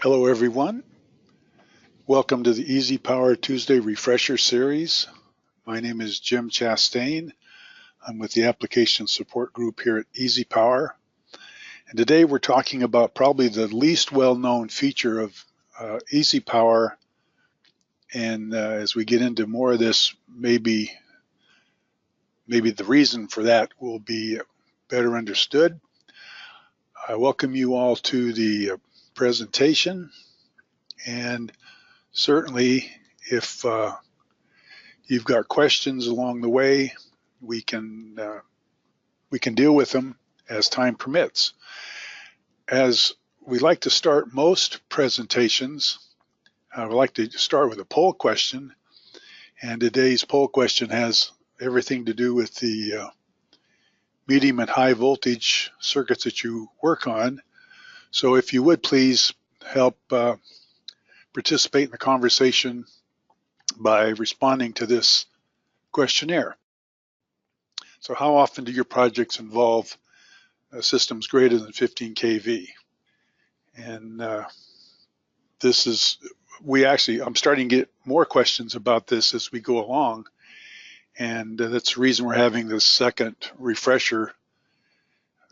Hello everyone. Welcome to the EasyPower Tuesday Refresher Series. My name is Jim Chastain. I'm with the Application Support Group here at EasyPower. And today we're talking about probably the least well-known feature of EasyPower. And as we get into more of this, maybe the reason for that will be better understood. I welcome you all to the presentation, and certainly if you've got questions along the way, we can deal with them as time permits. As we like to start most presentations, I would like to start with a poll question, and today's poll question has everything to do with the medium and high voltage circuits that you work on. So if you would please help participate in the conversation by responding to this questionnaire. So how often do your projects involve systems greater than 15 kV? And I'm starting to get more questions about this as we go along. And that's the reason we're having this second refresher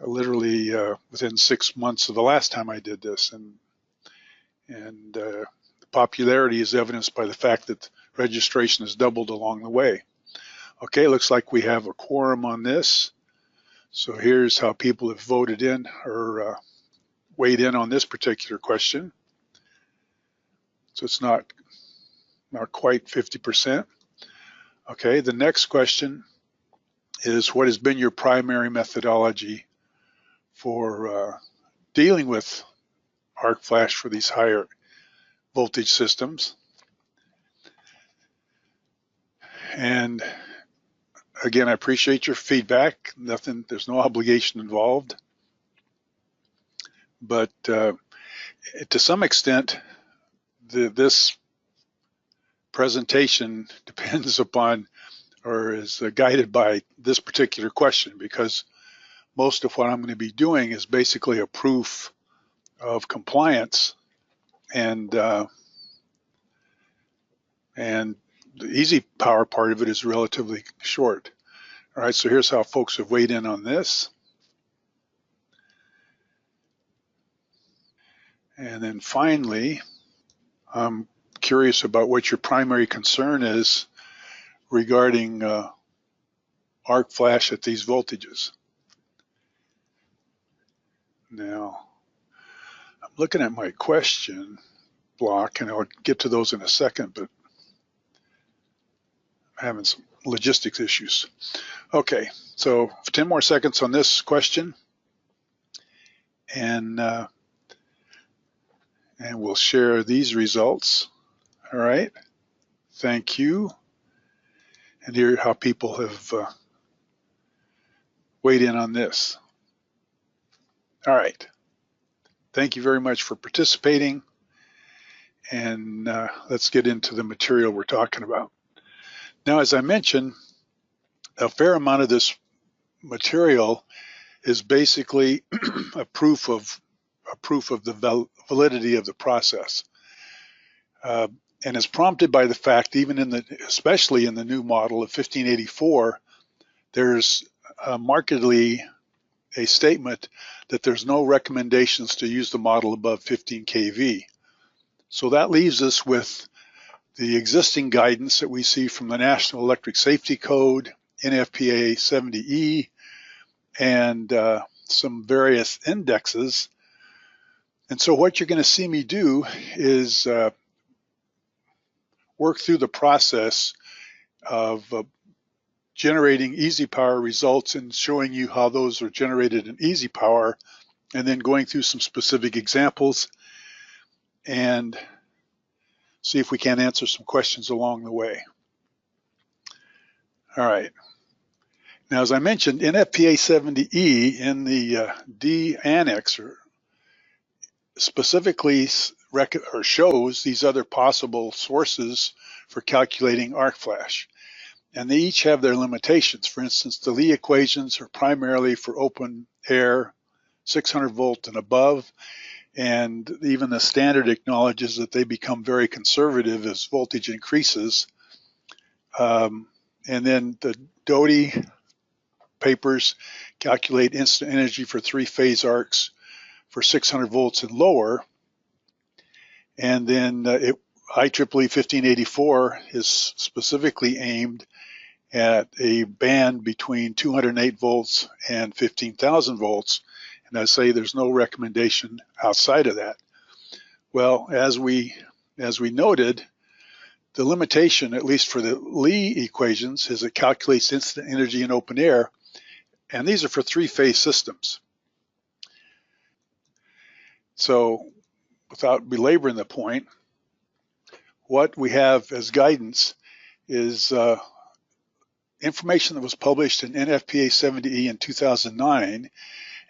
literally within 6 months of the last time I did this. And the popularity is evidenced by the fact that registration has doubled along the way. Okay, looks like we have a quorum on this. So here's how people have voted in or weighed in on this particular question. So it's not quite 50%. Okay, the next question is, what has been your primary methodology for dealing with arc flash for these higher voltage systems? And again, I appreciate your feedback. There's no obligation involved. But to some extent, this presentation depends upon or is guided by this particular question, because most of what I'm going to be doing is basically a proof of compliance, and the EasyPower part of it is relatively short. All right, so here's how folks have weighed in on this. And then finally, I'm curious about what your primary concern is regarding arc flash at these voltages. Now, I'm looking at my question block, and I'll get to those in a second, but I'm having some logistics issues. Okay, so 10 more seconds on this question, and we'll share these results. All right, thank you. And here how people have weighed in on this. All right, thank you very much for participating, and let's get into the material we're talking about. Now, as I mentioned, a fair amount of this material is basically a proof of the validity of the process, and is prompted by the fact, especially in the new model of 1584, there's markedly a statement that there's no recommendations to use the model above 15 kV. So that leaves us with the existing guidance that we see from the National Electric Safety Code, NFPA 70E, and some various indexes. And so what you're going to see me do is work through the process of generating EasyPower results and showing you how those are generated in EasyPower, and then going through some specific examples and see if we can answer some questions along the way. All right. Now, as I mentioned, NFPA 70E in the D annex specifically shows these other possible sources for calculating arc flash. And they each have their limitations. For instance, the Lee equations are primarily for open air, 600 volt and above, And even the standard acknowledges that they become very conservative as voltage increases. And then the Doty papers calculate instant energy for three-phase arcs for 600 volts and lower. And then IEEE 1584 is specifically aimed at a band between 208 volts and 15,000 volts. And I say there's no recommendation outside of that. Well, as we noted, the limitation, at least for the Lee equations, is it calculates instant energy in open air, and these are for three-phase systems. So without belaboring the point, what we have as guidance is information that was published in NFPA 70E in 2009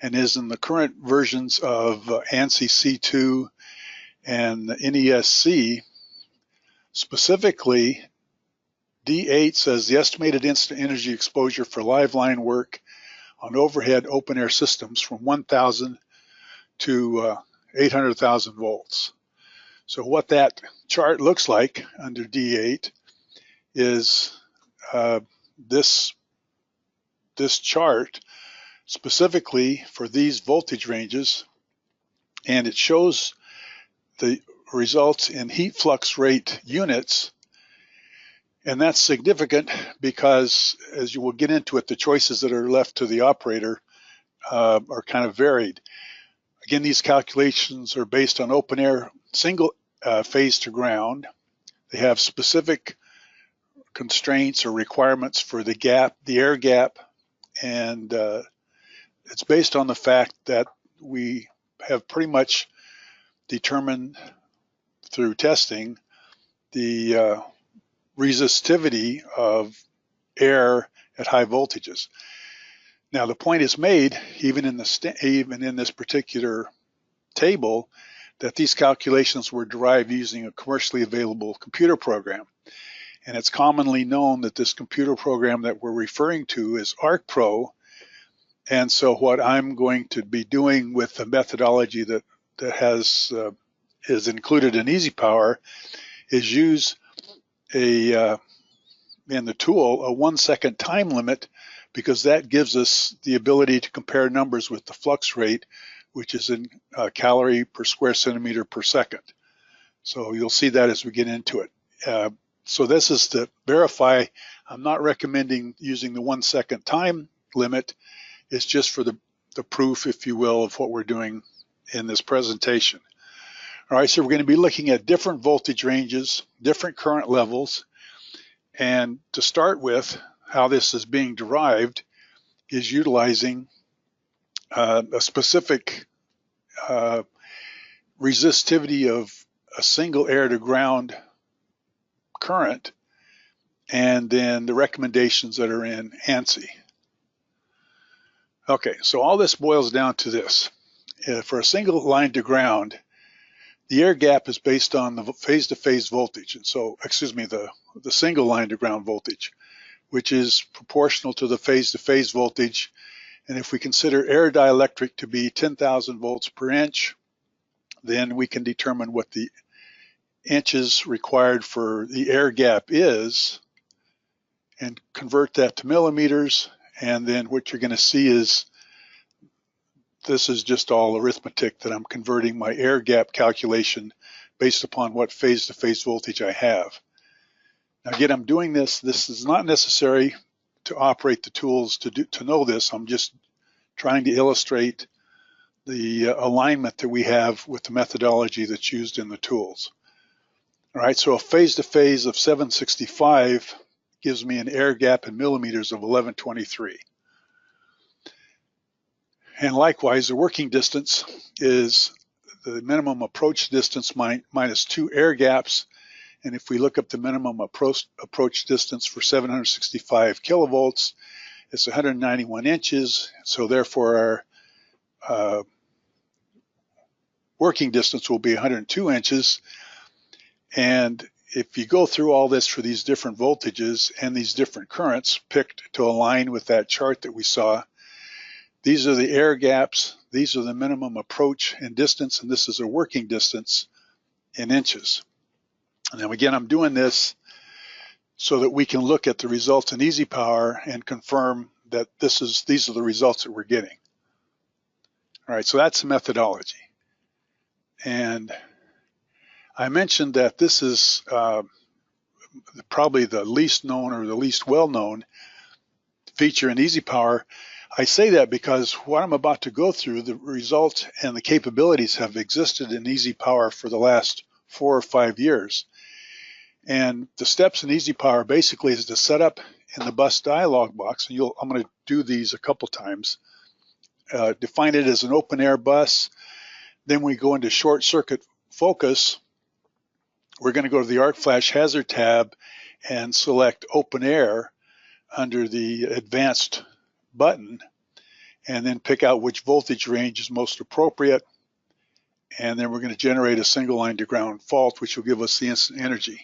and is in the current versions of ANSI C2 and NESC. Specifically, D8 says the estimated instant energy exposure for live line work on overhead open air systems from 1,000 to 800,000 volts. So what that chart looks like under D8 is this chart specifically for these voltage ranges, and it shows the results in heat flux rate units. And that's significant because, as you will get into it, the choices that are left to the operator are kind of varied. Again, these calculations are based on open air single phase to ground. They have specific constraints or requirements for the gap, the air gap, and it's based on the fact that we have pretty much determined through testing the resistivity of air at high voltages. Now, the point is made, even in this particular table, that these calculations were derived using a commercially available computer program. And it's commonly known that this computer program that we're referring to is ArcPro. And so what I'm going to be doing with the methodology that is included in EasyPower is use in the tool a 1 second time limit, because that gives us the ability to compare numbers with the flux rate, which is in calorie per square centimeter per second. So you'll see that as we get into it. So this is to verify. I'm not recommending using the 1 second time limit. It's just for the proof, if you will, of what we're doing in this presentation. All right, so we're going to be looking at different voltage ranges, different current levels, and to start with, how this is being derived is utilizing a specific resistivity of a single air to ground current, and then the recommendations that are in ANSI. Okay, so all this boils down to this. For a single line to ground, the air gap is based on the phase-to-phase voltage, and so, the single line to ground voltage, which is proportional to the phase-to-phase voltage. And if we consider air dielectric to be 10,000 volts per inch, then we can determine what the inches required for the air gap is and convert that to millimeters. And then what you're going to see is this is just all arithmetic that I'm converting my air gap calculation based upon what phase-to-phase voltage I have. Now again, I'm doing this. This is not necessary to operate the tools to know this. I'm just trying to illustrate the alignment that we have with the methodology that's used in the tools. All right, so a phase-to-phase of 765 gives me an air gap in millimeters of 1123. And likewise, the working distance is the minimum approach distance minus 2 air gaps. And if we look up the minimum approach distance for 765 kilovolts, it's 191 inches. So therefore, our working distance will be 102 inches. And if you go through all this for these different voltages and these different currents picked to align with that chart that we saw, These are the air gaps. These are the minimum approach and distance, and this is a working distance in inches. Now again, I'm doing this so that we can look at the results in EasyPower and confirm that these are the results that we're getting. All right, so that's the methodology. And I mentioned that this is probably the least known or the least well-known feature in EasyPower. I say that because what I'm about to go through, the results and the capabilities have existed in EasyPower for the last 4 or 5 years. And the steps in EasyPower basically is to set up in the bus dialog box, and I'm going to do these a couple times. Define it as an open air bus. Then we go into short circuit focus. We're going to go to the arc flash hazard tab and select open air under the advanced button, and then pick out which voltage range is most appropriate. And then we're going to generate a single line to ground fault, which will give us the instant energy.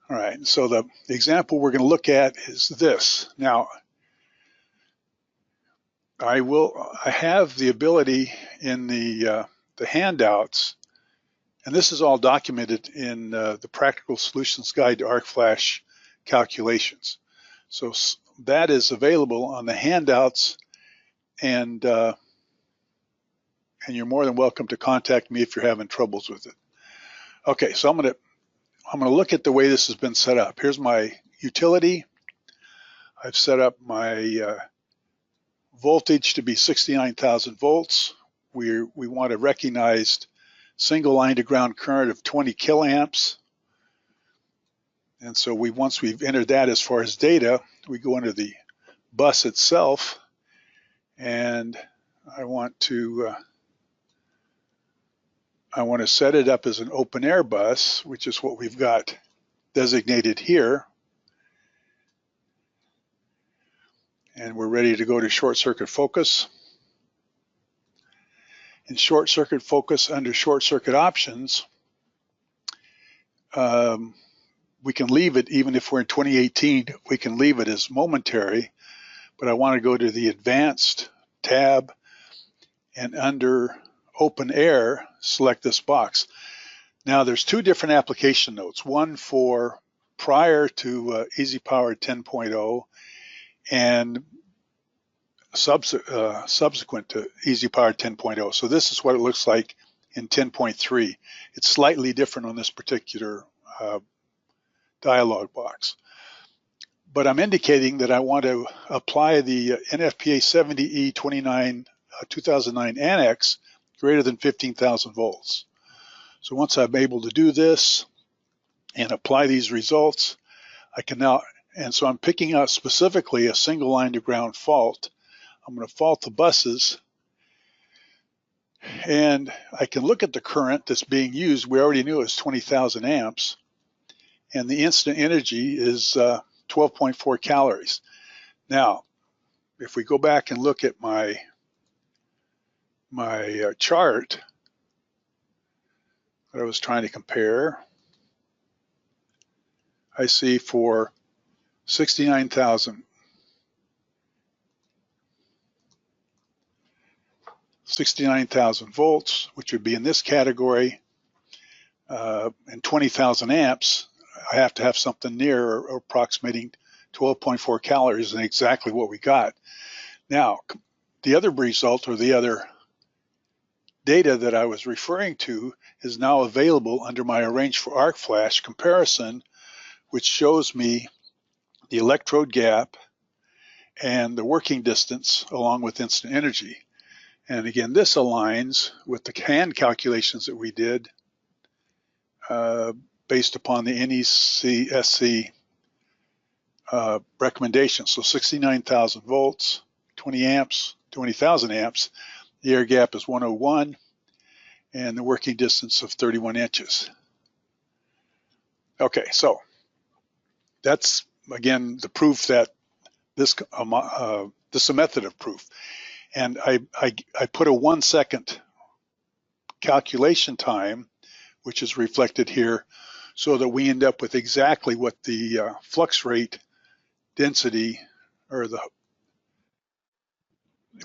All right, so the example we're going to look at is this. Now, I have the ability in the handouts, and this is all documented in the Practical Solutions Guide to Arc Flash Calculations. So that is available on the handouts, and you're more than welcome to contact me if you're having troubles with it. Okay, so I'm going to look at the way this has been set up. Here's my utility. I've set up my voltage to be 69,000 volts. We want a recognized single line to ground current of 20 kiloamps. And so once we've entered that as far as data, we go into the bus itself, and I want to set it up as an open air bus, which is what we've got designated here. And we're ready to go to short circuit focus. In short circuit focus, under short circuit options, we can leave it, even if we're in 2018, we can leave it as momentary, but I want to go to the advanced tab, and under open air, select this box. Now there's 2 different application notes, one for prior to EasyPower 10.0 and subsequent to EasyPower 10.0. So this is what it looks like in 10.3. It's slightly different on this particular dialog box. But I'm indicating that I want to apply the NFPA 70E 2009 Annex greater than 15,000 volts. So once I'm able to do this and apply these results, I can now, and so I'm picking out specifically a single line to ground fault. I'm going to fault the buses, and I can look at the current that's being used. We already knew it was 20,000 amps, and the instant energy is 12.4 calories. Now, if we go back and look at my chart that I was trying to compare, I see for 69,000 volts, which would be in this category, and 20,000 amps, I have to have something near or approximating 12.4 calories, and exactly what we got. Now, the other result, or the other data that I was referring to, is now available under my Arrange for Arc Flash comparison, which shows me the electrode gap and the working distance along with instant energy. And again, this aligns with the hand calculations that we did based upon the NECSC recommendations. So 69,000 volts, 20 amps, 20,000 amps. The air gap is 101, and the working distance of 31 inches. Okay, so that's, again, the proof that this is a method of proof. And I put a 1 second calculation time, which is reflected here, so that we end up with exactly what the flux rate density, or the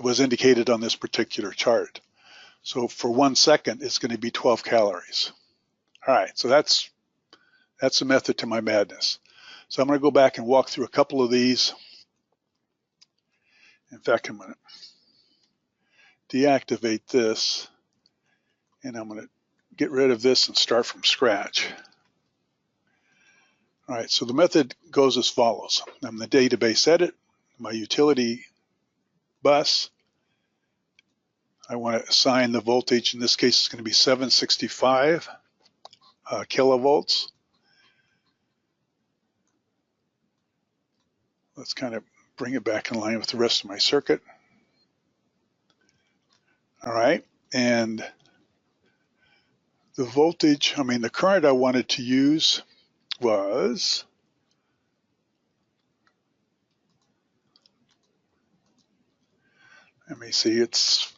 was indicated on this particular chart. So for 1 second, it's going to be 12 calories. All right, so that's the method to my madness. So I'm going to go back and walk through a couple of these. In fact, I'm going to deactivate this, and I'm going to get rid of this and start from scratch. All right, so the method goes as follows. I'm in the database edit, my utility bus. I want to assign the voltage. In this case, it's going to be 765 kilovolts. Let's kind of bring it back in line with the rest of my circuit. All right, and the voltage, the current I wanted to use was, let me see, it's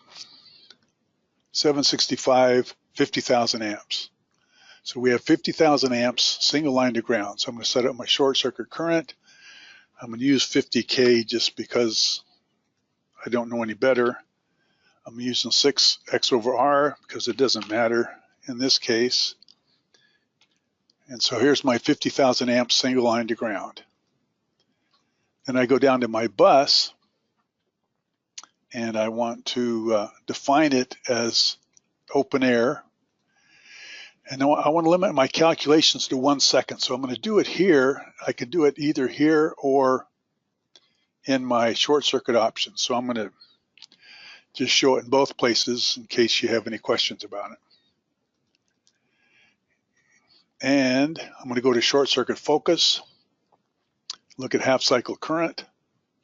765, 50,000 amps. So we have 50,000 amps, single line to ground. So I'm going to set up my short circuit current. I'm going to use 50K just because I don't know any better. I'm using 6X over R because it doesn't matter in this case. And so here's my 50,000 amps single line to ground. Then I go down to my bus, and I want to define it as open air. And I want to limit my calculations to 1 second. So I'm going to do it here. I can do it either here or in my short circuit options. So I'm going to just show it in both places in case you have any questions about it. And I'm going to go to short circuit focus, look at half cycle current,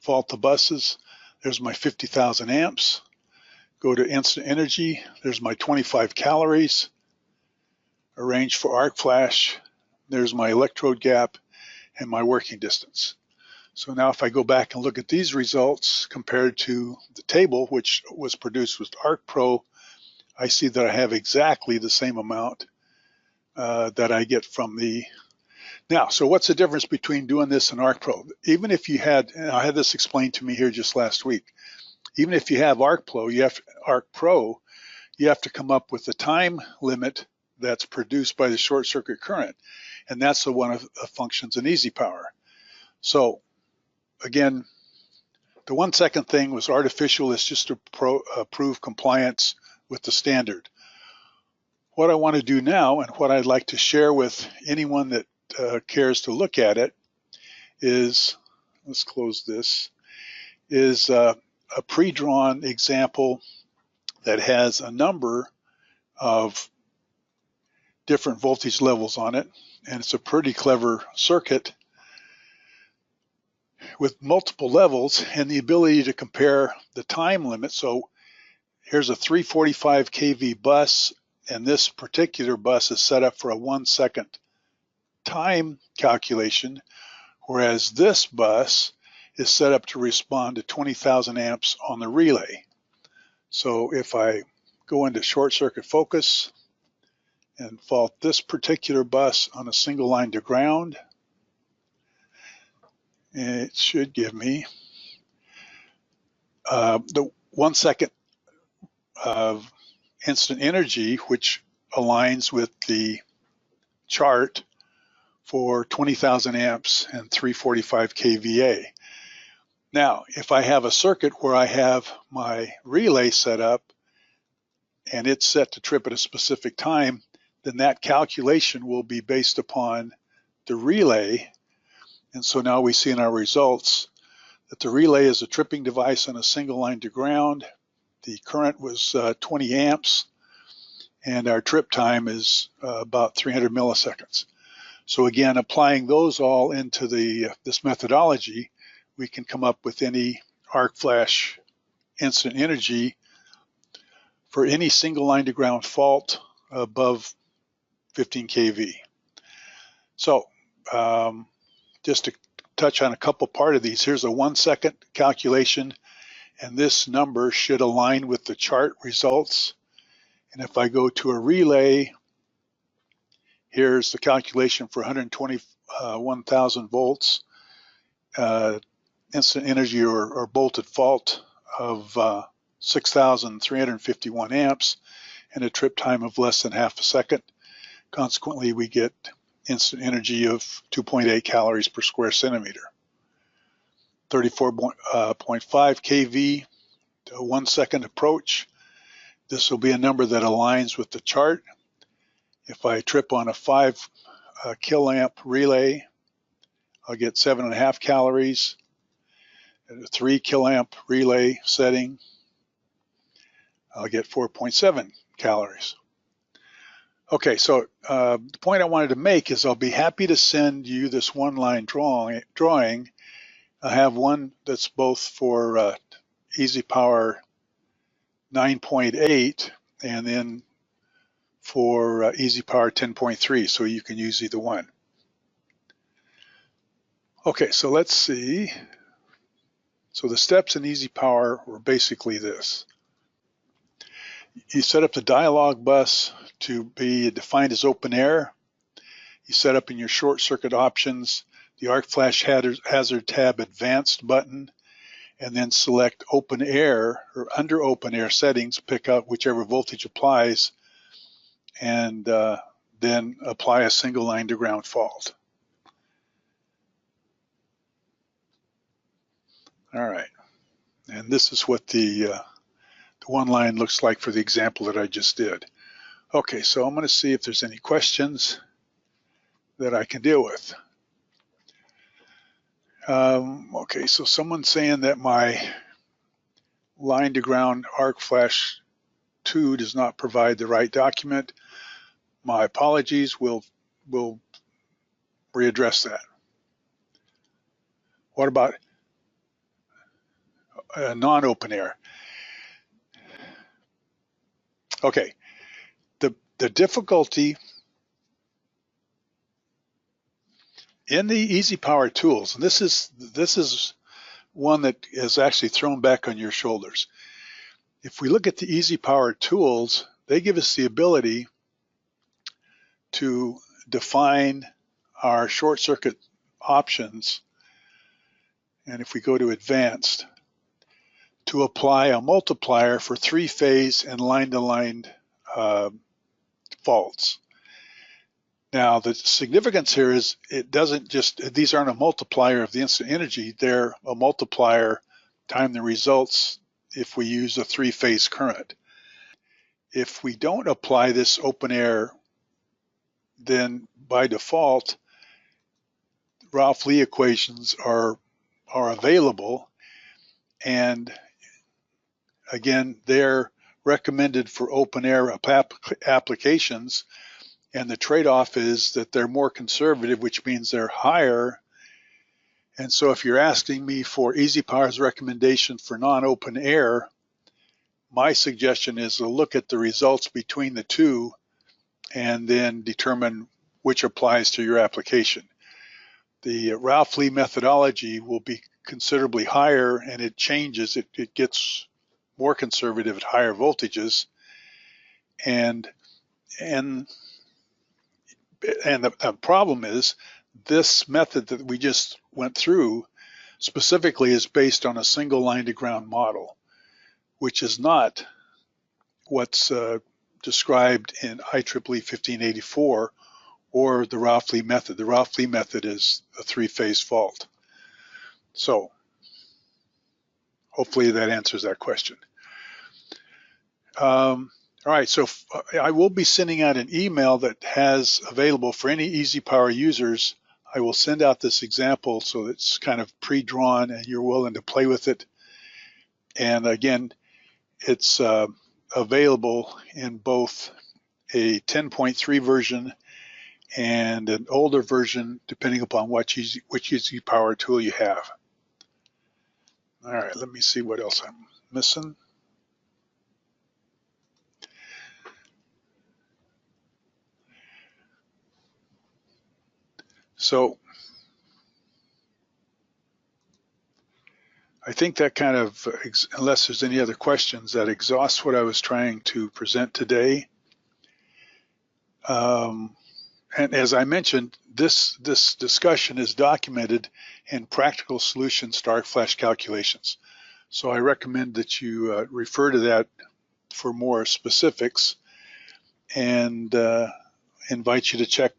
fault to buses. There's my 50,000 amps. Go to instant energy. There's my 25 calories. Arrange for arc flash. There's my electrode gap and my working distance. So now if I go back and look at these results compared to the table, which was produced with ArcPro, I see that I have exactly the same amount that I get from the. Now, so what's the difference between doing this and ArcPro? Even if you had, and I had this explained to me here just last week, even if you have ArcPro, you have to come up with the time limit that's produced by the short circuit current, and that's the one of the functions in EasyPower. So again, the 1 second thing was artificial. It's just to prove compliance with the standard. What I want to do now, and what I'd like to share with anyone that cares to look at it, is, let's close this, is a pre-drawn example that has a number of different voltage levels on it, and it's a pretty clever circuit with multiple levels and the ability to compare the time limit. So here's a 345 kV bus, and this particular bus is set up for a 1 second time calculation, whereas this bus is set up to respond to 20,000 amps on the relay. So if I go into short circuit focus and fault this particular bus on a single line to ground, it should give me the 1 second of instant energy, which aligns with the chart for 20,000 amps and 345 kVA. Now, if I have a circuit where I have my relay set up and it's set to trip at a specific time, then that calculation will be based upon the relay. And so now we see in our results that the relay is a tripping device on a single line to ground. The current was 20 amps, and our trip time is about 300 milliseconds. So again, applying those all into this methodology, we can come up with any arc flash instant energy for any single line to ground fault above 15 kV. So just to touch on a couple part of these, here's a 1 second calculation, and this number should align with the chart results. And if I go to a relay, here's the calculation for 121,000 volts, instant energy or bolted fault of 6,351 amps and a trip time of less than half a second. Consequently, we get instant energy of 2.8 calories per square centimeter. 34.5 kV, 1 second approach. This will be a number that aligns with the chart. If I trip on a 5 kiloamp relay, I'll get 7.5 calories. At a 3 kiloamp relay setting, I'll get 4.7 calories. Okay, so the point I wanted to make is I'll be happy to send you this one-line drawing. I have one that's both for EasyPower 9.8 and then for EasyPower 10.3, so you can use either one. Okay, so let's see. So the steps in EasyPower were basically this. You set up the dialog bus to be defined as open air. You set up in your short circuit options the arc flash hazard tab advanced button, and then select open air or under open air settings, pick out whichever voltage applies, and then apply a single line to ground fault. All right, and this is what the one line looks like for the example that I just did. Okay, so I'm going to see if there's any questions that I can deal with. Okay, so someone's saying that my line to ground arc flash 2 does not provide the right document. My apologies, we'll readdress that. What about non-open air? Okay, the difficulty in the EasyPower tools, and this is one that is actually thrown back on your shoulders. If we look at the EasyPower tools, they give us the ability to define our short circuit options, and if we go to advanced, to apply a multiplier for 3-phase and line-to-line faults. Now the significance here is it doesn't just, these aren't a multiplier of the instant energy, they're a multiplier time the results if we use a 3-phase current. If we don't apply this open air, then by default Ralph-Lee equations are available, and again they're recommended for open air applications, and the trade-off is that they're more conservative, which means they're higher. And so if you're asking me for EasyPower's recommendation for non-open air, my suggestion is to look at the results between the two and then determine which applies to your application. The Ralph-Lee methodology will be considerably higher, and it changes, it gets more conservative at higher voltages, and the problem is this method that we just went through specifically is based on a single line to ground model, which is not what's described in IEEE 1584 or the Ralph-Lee method. The Ralph-Lee method is a 3-phase fault. So hopefully that answers that question. All right, so I will be sending out an email that has available for any EasyPower users. I will send out this example so it's kind of pre-drawn and you're willing to play with it. And again, it's available in both a 10.3 version and an older version, depending upon which EasyPower tool you have. All right, let me see what else I'm missing. So I think that kind of, unless there's any other questions, that exhausts what I was trying to present today. And as I mentioned, this discussion is documented in Practical Solutions to Arc Flash Calculations. So I recommend that you refer to that for more specifics, and invite you to check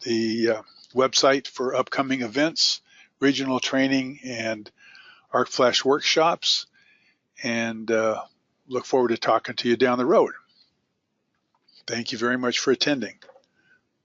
the website for upcoming events, regional training, and arc flash workshops, and look forward to talking to you down the road. Thank you very much for attending.